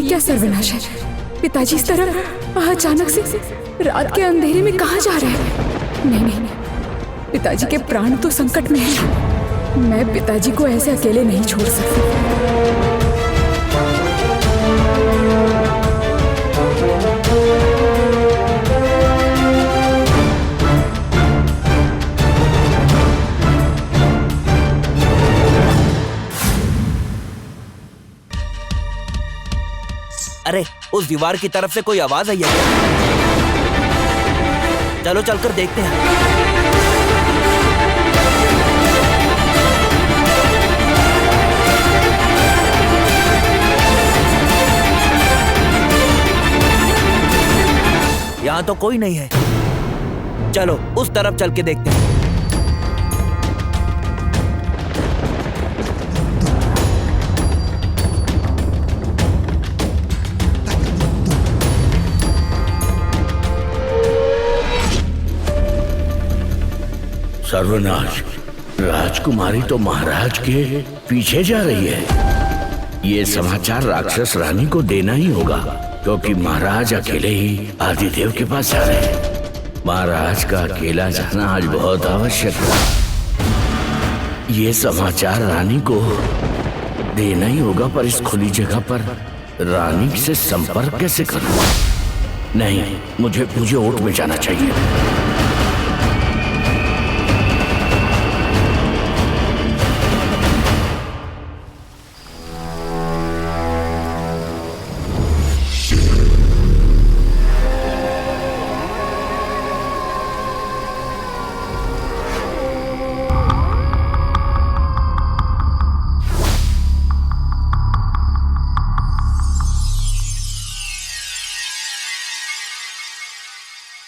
क्या सर्वनाश है? पिताजी इस तरह अचानक से रात के अंधेरे में कहाँ जा रहे हैं? नहीं नहीं नहीं, पिताजी के प्राण तो संकट में हैं। मैं पिताजी को ऐसे अकेले नहीं छोड़ सकती। अरे उस दीवार की तरफ से कोई आवाज आई है क्या? चलो चलकर देखते हैं। यहाँ तो कोई नहीं है। चलो उस तरफ चल के देखते हैं। सर्वनाश, राजकुमारी तो महाराज के पीछे जा रही है। ये समाचार राक्षस रानी को देना ही होगा, क्योंकि महाराज अकेले ही आदिदेव के पास जा रहे हैं। महाराज का अकेला जाना आज बहुत आवश्यक था। ये समाचार रानी को देना ही होगा, पर इस खुली जगह पर रानी से संपर्क कैसे करूं? नहीं, मुझे ओट में जाना चाहिए।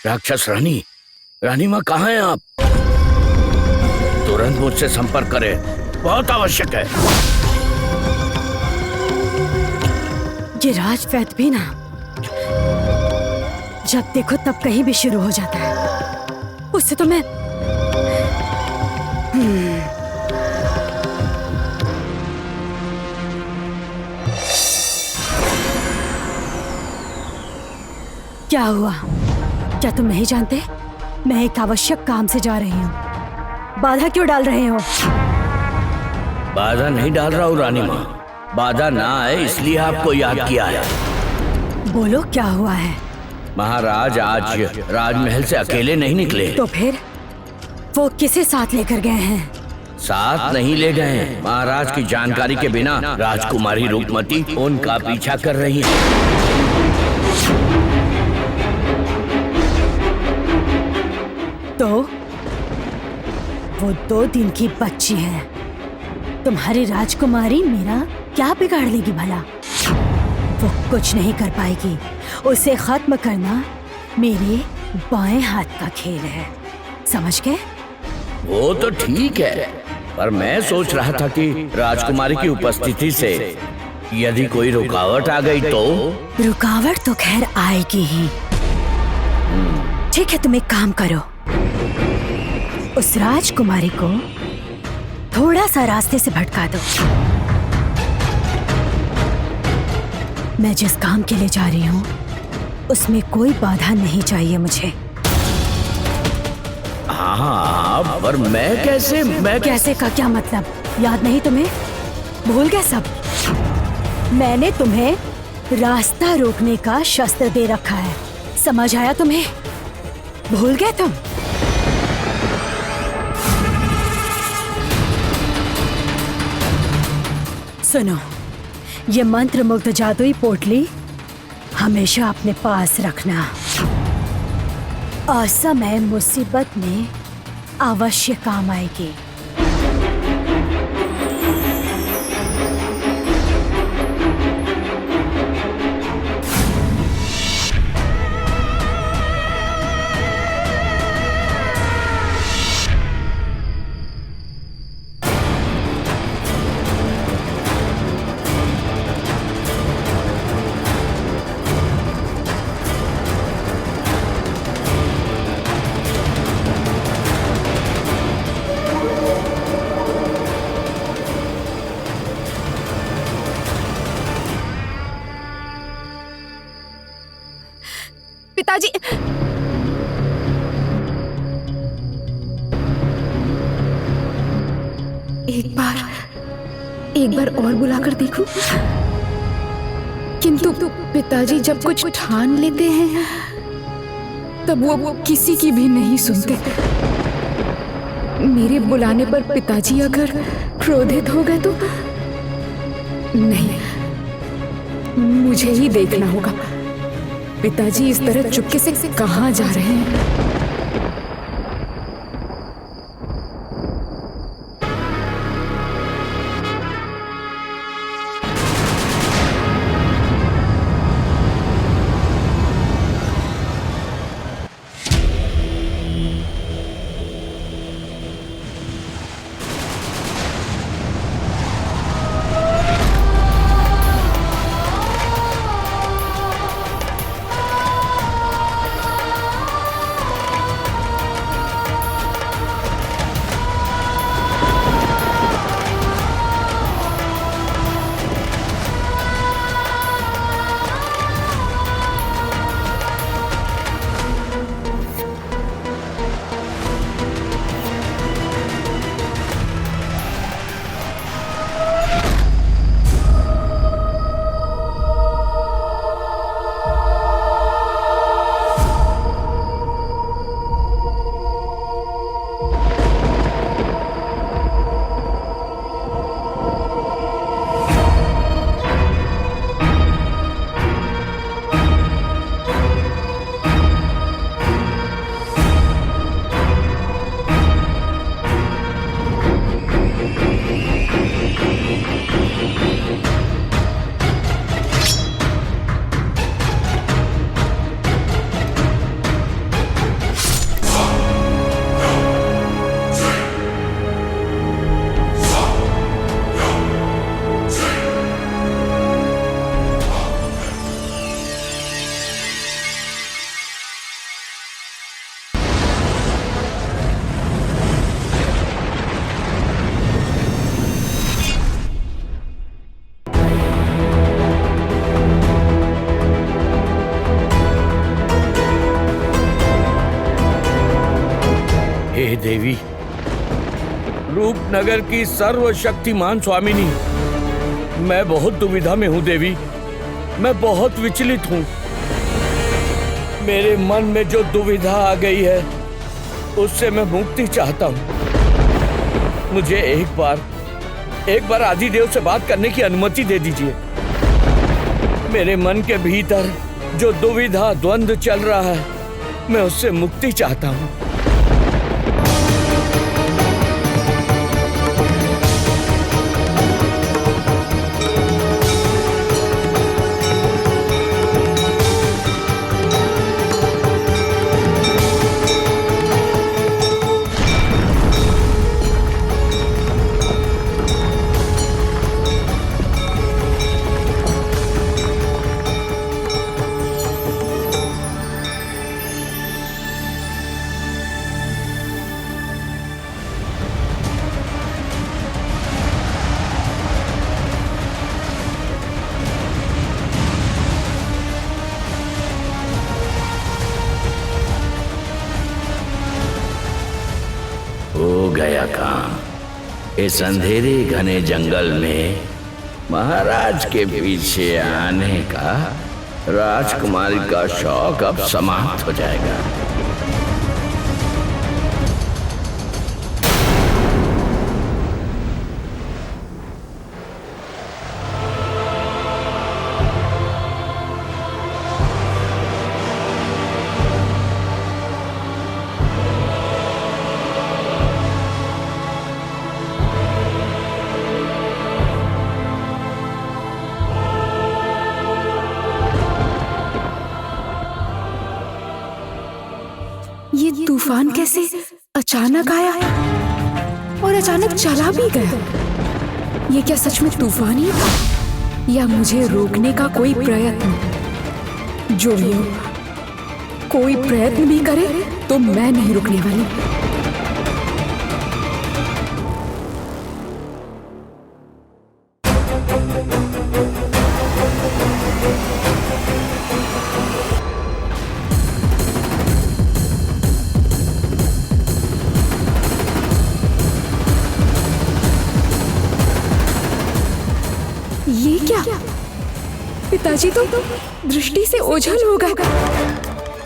राक्षस रानी माँ कहाँ हैं आप? तुरंत मुझसे संपर्क करें, बहुत आवश्यक है। ये राजवैद्य भी ना जब देखो तब कहीं भी शुरू हो जाता है। उससे तो मैं क्या हुआ? क्या तुम नहीं जानते? मैं एक आवश्यक काम से जा रही हूँ। बाधा क्यों डाल रहे हो? बाधा नहीं डाल रहा हूँ रानी माँ, बाधा ना आए इसलिए आपको याद किया है। बोलो क्या हुआ है? महाराज आज राजमहल से अकेले नहीं निकले। तो फिर वो किसे साथ लेकर गए हैं? साथ नहीं ले गए हैं, महाराज की जानकारी के बिना राजकुमारी रूपमती उनका पीछा कर रही है। तो वो 2 दिन की बच्ची है। तुम्हारी राजकुमारी मेरा क्या बिगाड़ लेगी भला? वो कुछ नहीं कर पाएगी। उसे खत्म करना मेरे बाएं हाथ का खेल है, समझ गए? वो तो ठीक है, पर मैं सोच रहा था कि राजकुमारी की उपस्थिति से यदि कोई रुकावट आ गई तो? रुकावट तो खैर आएगी ही। ठीक है, तुम एक काम करो, उस राजकुमारी को थोड़ा सा रास्ते से भटका दो। मैं जिस काम के लिए जा रही हूँ उसमें कोई बाधा नहीं चाहिए मुझे। हाँ, पर मैं कैसे का क्या मतलब? याद नहीं तुम्हें? भूल गए सब? मैंने तुम्हें रास्ता रोकने का शस्त्र दे रखा है, समझ आया तुम्हें? भूल गए तुम? सुनो, ये मंत्र मुग्ध जादुई पोटली हमेशा अपने पास रखना। असमय मुसीबत में अवश्य काम आएगी। पिताजी। एक बार और बुलाकर देखूं? किंतु पिताजी जब कुछ ठान लेते हैं तब वो किसी की भी नहीं सुनते। मेरे बुलाने पर पिताजी अगर क्रोधित हो गए तो नहीं, मुझे ही देखना होगा पिताजी इस तरह चुपके से कहाँ जा रहे हैं। हे देवी, रूपनगर की सर्वशक्तिमान स्वामिनी, मैं बहुत दुविधा में हूँ देवी। मैं बहुत विचलित हूँ। मेरे मन में जो दुविधा आ गई है उससे मैं मुक्ति चाहता हूँ। मुझे एक बार आदिदेव से बात करने की अनुमति दे दीजिए। मेरे मन के भीतर जो दुविधा द्वंद्व चल रहा है, मैं उससे मुक्ति चाहता हूँ। हो गया काम। इस अंधेरे घने जंगल में महाराज के पीछे आने का राजकुमारी का शौक अब समाप्त हो जाएगा। ये तूफान कैसे अचानक आया और अचानक चला भी गया? ये क्या सच में तूफान ही था या मुझे रोकने का कोई प्रयत्न? जो भी हो, कोई प्रयत्न भी करे तो मैं नहीं रुकने वाली। क्या? पिताजी तो दृष्टि से ओझल हो गए।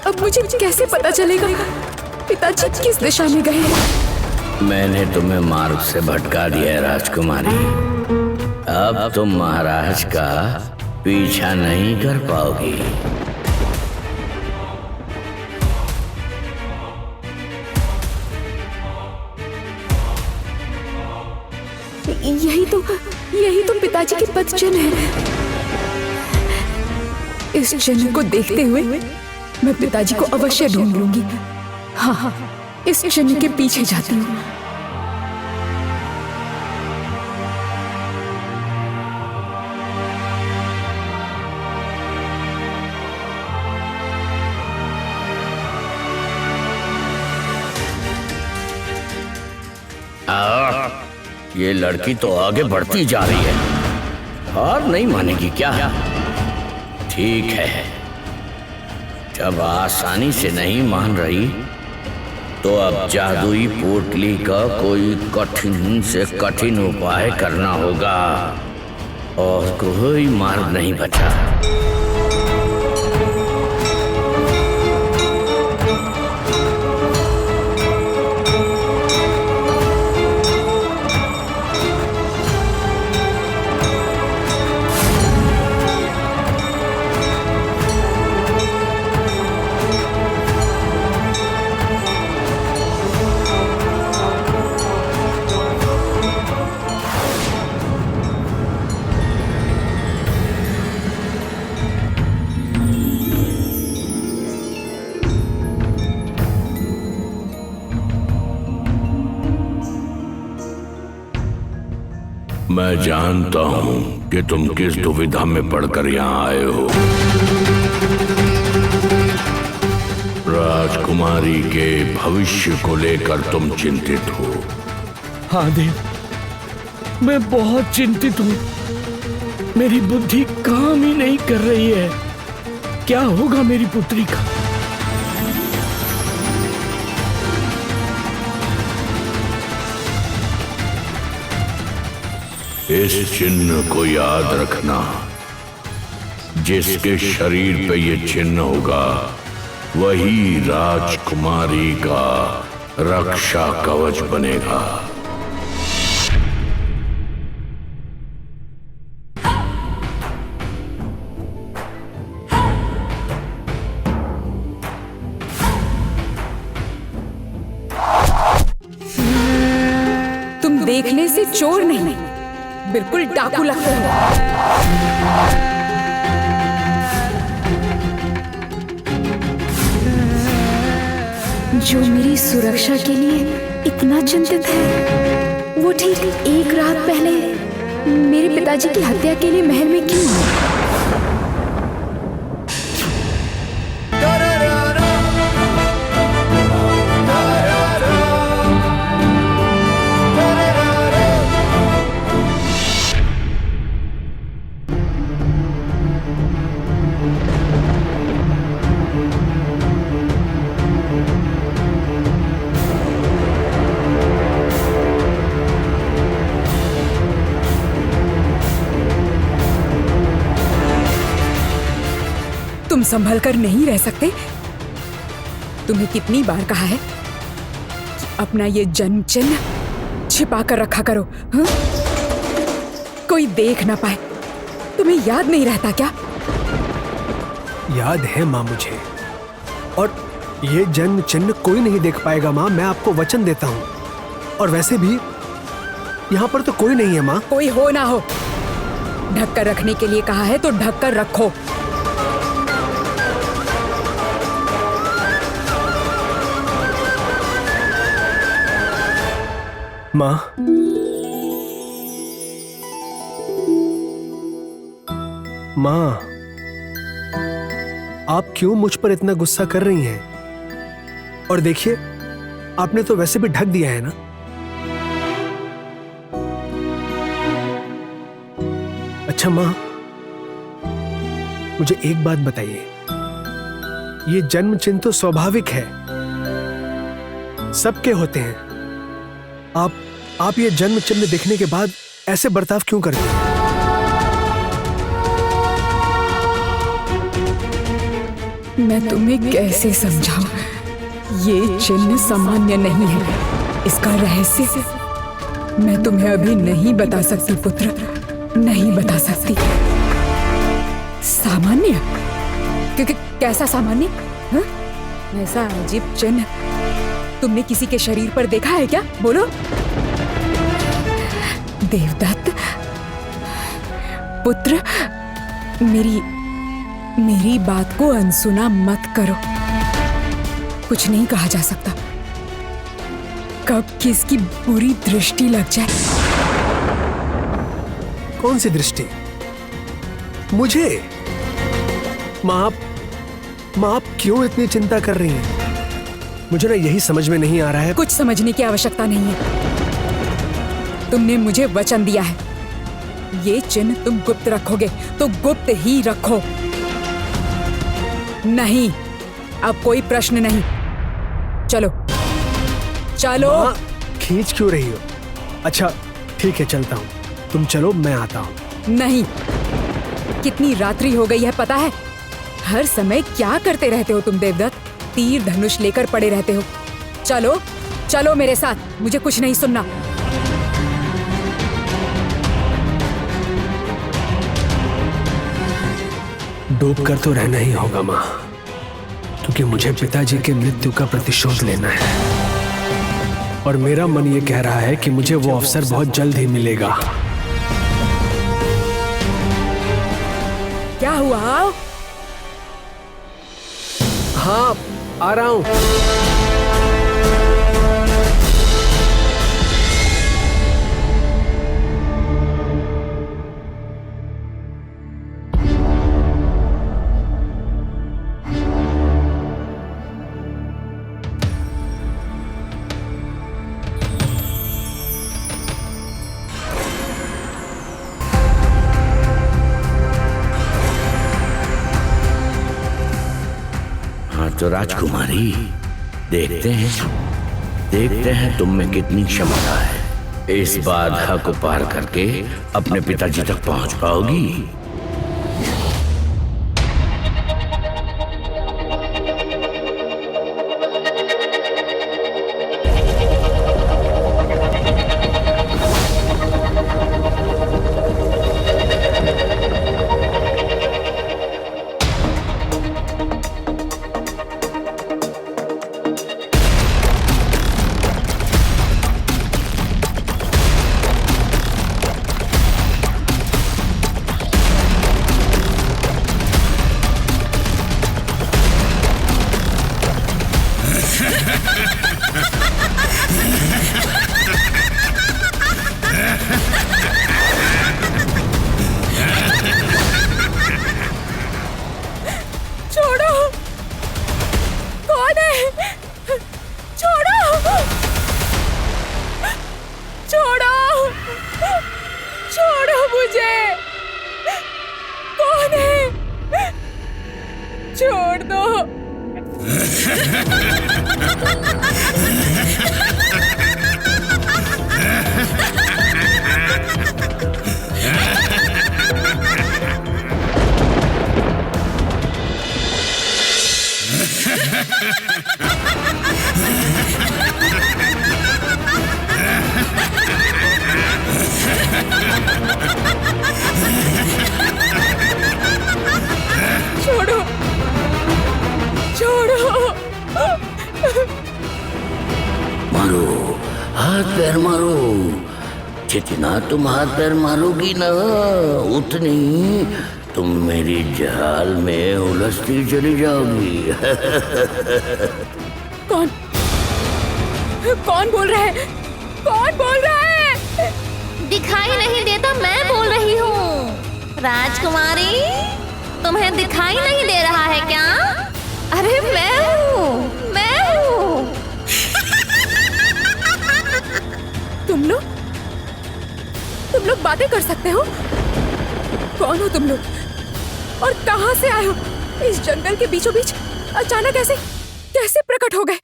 अब मुझे कैसे पता चलेगा पिताजी किस दिशा में गए? मैंने तुम्हें मार्ग से भटका दिया है राजकुमारी। अब तुम महाराज का पीछा नहीं कर पाओगी। यही तो पिताजी के पद चिन्ह है। इस चिन्ह को देखते हुए मैं पिताजी को अवश्य ढूंढ लूंगी। हाँ, इस चिन्ह के पीछे जाती हूँ। ये लड़की तो आगे बढ़ती जा रही है, हार नहीं मानेगी क्या? ठीक है, जब आसानी से नहीं मान रही तो अब जादुई पोटली का कोई कठिन से कठिन उपाय करना होगा और कोई मार्ग नहीं बचा। मैं जानता हूं कि तुम किस दुविधा में पड़कर यहाँ आए हो। राजकुमारी के भविष्य को लेकर तुम चिंतित हो। हाँ देव, मैं बहुत चिंतित हूँ। मेरी बुद्धि काम ही नहीं कर रही है। क्या होगा मेरी पुत्री का? इस चिन्ह को याद रखना। जिसके शरीर पे ये चिन्ह होगा वही राजकुमारी का रक्षा कवच बनेगा। तुम देखने से चोर नहीं, बिल्कुल डाकू लगते हो। जो मेरी सुरक्षा के लिए इतना चिंतित है, वो ठीक एक रात पहले मेरे पिताजी की हत्या के लिए महल में क्यों आया? तुम संभल कर नहीं रह सकते? तुम्हें कितनी बार कहा है कि अपना ये जन्म चिन्ह छिपा कर रखा करो, हाँ? कोई देख ना पाए। तुम्हें याद नहीं रहता क्या? याद है माँ मुझे, और ये जन्म चिन्ह कोई नहीं देख पाएगा माँ, मैं आपको वचन देता हूँ। और वैसे भी यहाँ पर तो कोई नहीं है माँ। कोई हो ना हो, ढक कर रखने के लिए कहा है तो ढक कर रखो। माँ, माँ, आप क्यों मुझ पर इतना गुस्सा कर रही हैं? और देखिए, आपने तो वैसे भी ढक दिया है ना। अच्छा माँ, मुझे एक बात बताइए, ये जन्म चिन्ह तो स्वाभाविक है, सबके होते हैं। आप ये जन्म चिन्ह देखने के बाद ऐसे बर्ताव क्यों करते हैं? मैं तुम्हें कैसे समझाऊं? ये चिन्ह सामान्य नहीं है। इसका रहस्य मैं तुम्हें अभी नहीं बता सकती पुत्र, नहीं बता सकती। सामान्य? क्योंकि कैसा सामान्य? हाँ? ऐसा अजीब चिन्ह तुमने किसी के शरीर पर देखा है क्या? बोलो। देवदत्त पुत्र, मेरी बात को अनसुना मत करो। कुछ नहीं कहा जा सकता। कब किसकी बुरी दृष्टि लग जाए। कौन सी दृष्टि? मुझे? माँ आप क्यों इतनी चिंता कर रही हैं? मुझे ना यही समझ में नहीं आ रहा है। कुछ समझने की आवश्यकता नहीं है। तुमने मुझे वचन दिया है, ये चिन्ह तुम गुप्त रखोगे तो गुप्त ही रखो। नहीं, अब कोई प्रश्न नहीं। चलो चलो। माँ, खींच क्यों रही हो? अच्छा ठीक है, चलता हूँ। तुम चलो, मैं आता हूँ। नहीं, कितनी रात्रि हो गई है पता है? हर समय क्या करते रहते हो तुम देवदत्त? तीर धनुष लेकर पड़े रहते हो। चलो चलो मेरे साथ, मुझे कुछ नहीं सुनना। डूब कर तो रहना ही होगा माँ, क्योंकि मुझे पिताजी के मृत्यु का प्रतिशोध लेना है और मेरा मन ये कह रहा है कि मुझे वो अवसर बहुत जल्द ही मिलेगा। क्या हुआ? हाँ, आ रहा हूँ। तो राजकुमारी, देखते हैं तुम में कितनी क्षमता है। इस बाधा को पार करके अपने पिताजी तक पहुंच पाओगी। छोड़ दो। छोड़ो, छोड़ो। मारो, हाथ पैर मारो। जितना तुम हाथ पैर मारोगी ना, उतनी तुम मेरी जाल में उलझती चली जाओगी। कौन कौन बोल रहा है? कौन बोल रहा है? दिखाई नहीं देता, मैं बोल रही हूँ। राजकुमारी, तुम्हें दिखाई नहीं दे रहा है क्या? अरे मैं हूँ। तुम लोग बातें कर सकते हो? कौन हो तुम लोग और कहां से आए हो? इस जंगल के बीचों बीच अचानक कैसे प्रकट हो गए?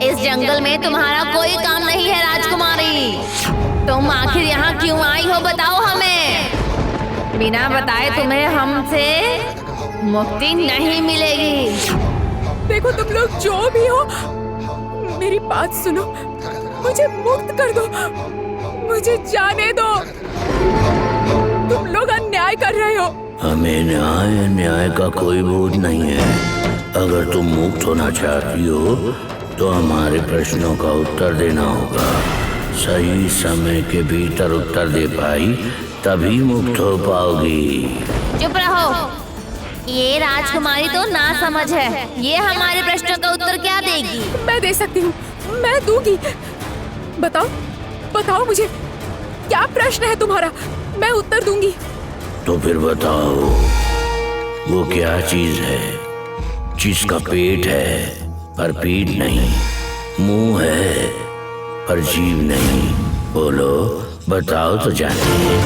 इस जंगल में तुम्हारा कोई काम नहीं है राजकुमारी। तुम आखिर यहाँ क्यों आई हो, बताओ हमें। बिना बताए तुम्हें हमसे मुक्ति नहीं मिलेगी। देखो तुम लोग जो भी हो, मेरी बात सुनो, मुझे मुक्त कर दो, मुझे जाने दो। तुम लोग अन्याय कर रहे हो। हमें न्याय अन्याय का कोई बोध नहीं है। अगर तुम मुक्त होना चाहती हो तो हमारे प्रश्नों का उत्तर देना होगा। सही समय के भीतर उत्तर दे पाई तभी मुक्त हो पाओगी। चुप रहो, ये राजकुमारी तो ना समझ है। ये हमारे प्रश्नों का उत्तर क्या देगी? मैं दे सकती हूँ, मैं दूंगी। बताओ बताओ मुझे, क्या प्रश्न है तुम्हारा? मैं उत्तर दूंगी। तो फिर बताओ, वो क्या चीज है जिसका पेट है पर पीठ नहीं, मुंह है पर जीभ नहीं? बोलो, बताओ तो जाने।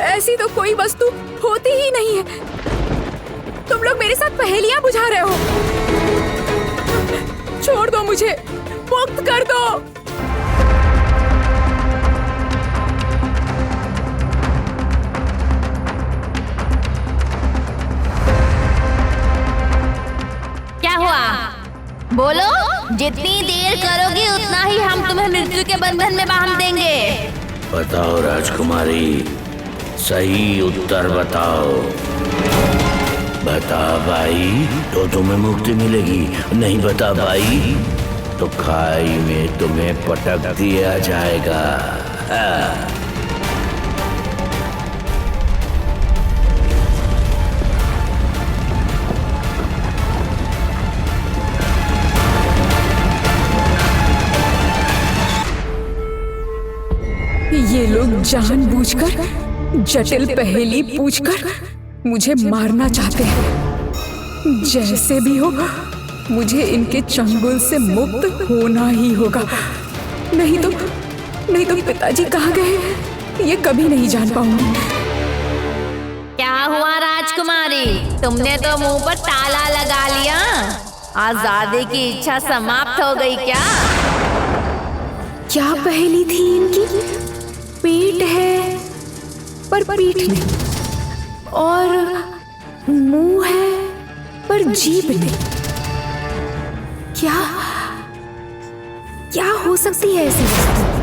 ऐसी तो कोई वस्तु होती ही नहीं है। तुम लोग मेरे साथ पहेलियां बुझा रहे हो। छोड़ दो मुझे, मुक्त कर दो। क्या हुआ? बोलो, जितनी देर करोगी उतना ही हम तुम्हें मृत्यु के बंधन में बांध देंगे। बताओ राजकुमारी, सही उत्तर बताओ। बता पाई तो तुम्हें मुक्ति मिलेगी, नहीं बता पाई तो खाई में तुम्हें पटक दिया जाएगा। हाँ। ये लोग जानबूझकर जटिल पहेली पूछकर मुझे मारना चाहते हैं। जैसे भी हो, मुझे इनके चंगुल से मुक्त होना ही होगा। नहीं तो पिताजी कहाँ गए ये कभी नहीं जान पाऊंगी। क्या हुआ राजकुमारी? तुमने तो मुंह पर ताला लगा लिया। आजादी की इच्छा समाप्त हो गई क्या? क्या पहेली थी इनकी? पेट है पर पीठ नहीं, और मुंह है पर जीभ नहीं। क्या हो सकती है ऐसी वस्तु?